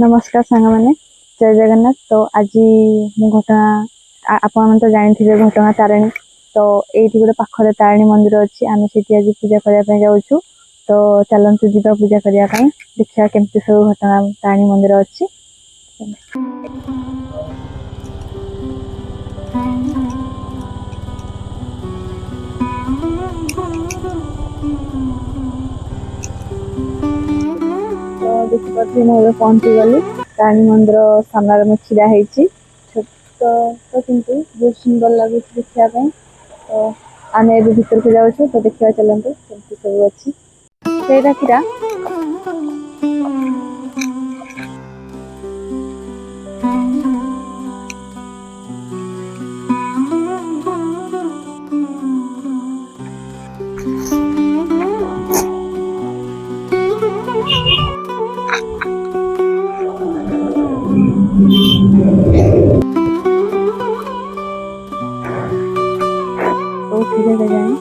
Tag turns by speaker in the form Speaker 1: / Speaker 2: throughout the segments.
Speaker 1: नमस्कार सांग मैंने जय जगन्नाथ। तो आज मु घटना आपण तो जानी घटना तारिणी। तो ये गोटे पाखरे तारिणी मंदिर अच्छी आम से आज पूजा करने जाऊँ। तो चलतु जीवा पूजा करने देखा केमती सब घटना तारिणी मंदिर अच्छी। तो देखिए मुझे पहुंची गली तारिणी मंदिर सामने मुझे छिड़ा छोट तो किंतु बहुत सुंदर लगे देखापी। तो आम ए भर को जाऊँ तो देखा चलते केमती सब अच्छी से तो सीधे जाए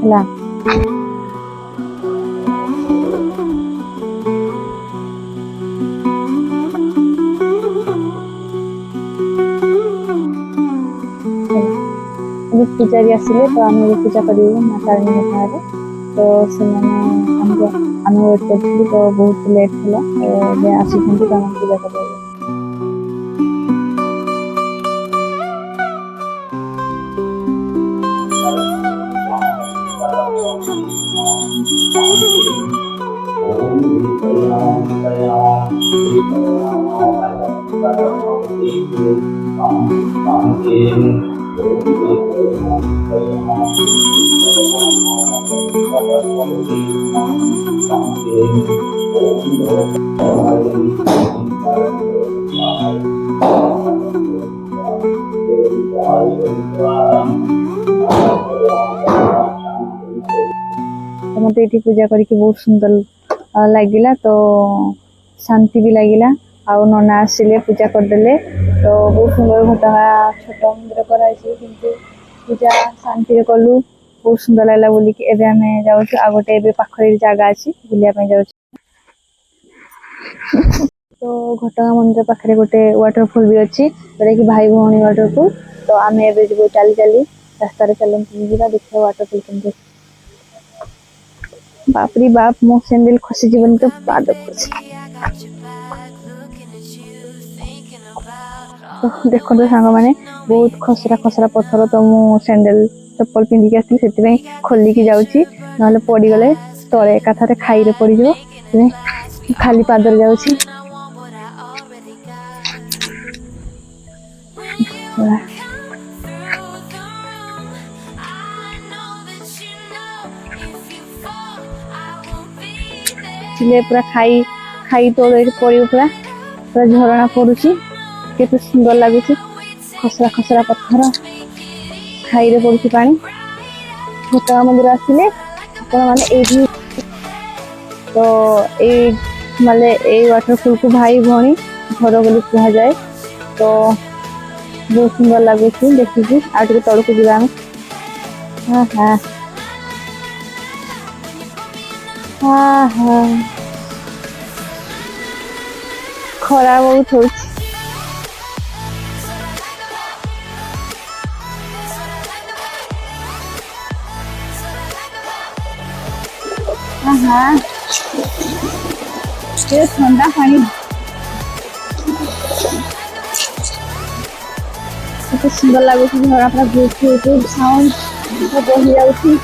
Speaker 1: ला पूजारी आसिले तो आम पूजा कर माँ तारिणी घाटे। तो से आम वेट कर तो बहुत लेट था तो आसी पूजा कर तो मत ये पूजा करके बहुत सुंदर लगिला। तो शांति भी लगिला। आउ नना आसिले पूजा करदे तो बहुत सुंदर घटना छोट मंदिर कराई किंतु पूजा शांति कलु बहुत सुंदर लगला बोली कि एबे हमें जाऊँ आ गोटे पाखरे जगह अच्छी बुलाया जाऊँ। तो घटगां मंदिर पाखे गोटे वाटरफॉल भी अच्छी जोटा कि भाई भौणी वाटरफॉल। तो आम एवं चली चली रास्तार चलते जा देखा वाटरफॉल के बापरी बाप मो सैंडल खसी जीवन तो पाद तो देखो तो सांग मैंने बहुत खसरा खसरा पत्थर। तो मु सैंडल चप्पल पिंधिक आसती से खोलिकी जाऊँगी ना पड़गले तले एकाथरे खाई पड़ खाली पादर जाऊँगी। पूरा खाई खाई तले पड़ी पूरा पूरा झरणा पड़ुची केते सुंदर लगुच खसरा खसरा पत्थर खाई रे पड़ुची पानी। घटगां मंदिर आसिले आपण माने तो ए माने ए वाटरफॉल को भाई भौणी घर बोली कह जाए। तो बहुत सुंदर लगुच देखिए आगे तौक जा। हाँ हाँ हाँ हाँ खरा बहुत हो ठंडा पानी तो सुंदर लगुच झरा पूरा साउंड बही जाऊँ।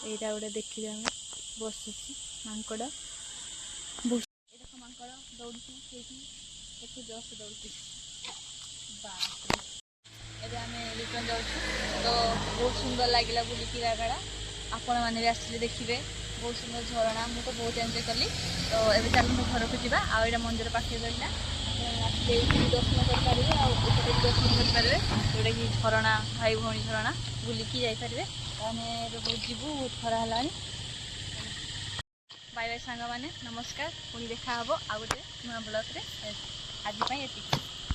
Speaker 1: ଏଇଟା ଗୋଟେ ଦେଖିବେ ଆମେ ବସୁଛି ମାଙ୍କଡ଼ ଏଇଟା ମାଙ୍କଡ଼ ଦୌଡ଼ୁଛି ସେଇଠି ଏଠୁ ଜଷ୍ଟ ଦୌଡ଼ୁଛି ବାପରେ। ଏବେ ଆମେ ରିଟର୍ନ ଯାଉଛୁ ତ ବହୁତ ସୁନ୍ଦର ଲାଗିଲା ବୁଲିକି ଜାଗାଟା ଆପଣମାନେ ବି ଆସିଲେ ଦେଖିବେ ବହୁତ ସୁନ୍ଦର ଝରଣା ମୁଁ ତ ବହୁତ ଏନ୍ଜୟ କଲି। ତ ଏବେ ଚାଲନ୍ତୁ ଘରକୁ ଯିବା ଆଉ ଏଇଟା ମନ୍ଦିର ପାଖରେ ରହିଲା ଆସିଲେ ଏଇଠି ଦର୍ଶନ କରିପାରିବେ ଆଉ ଏପଟେ ବି ଦର୍ଶନ କରିପାରିବେ ଯେଉଁଟାକି ଝରଣା ଭାଇ ଭଉଣୀ ଝରଣା ବୁଲିକି ଯାଇପାରିବେ। ଆମେ ଏବେ ବହୁତ ଯିବୁ ବହୁତ ଖରା ହେଲାଣି। ବାଏ ବାଏ ସାଙ୍ଗମାନେ ନମସ୍କାର ପୁଣି ଦେଖା ହେବ ଆଉ ଗୋଟେ ନୂଆ ବ୍ଲଗ୍ରେ ଆଜି ପାଇଁ ଏତିକି।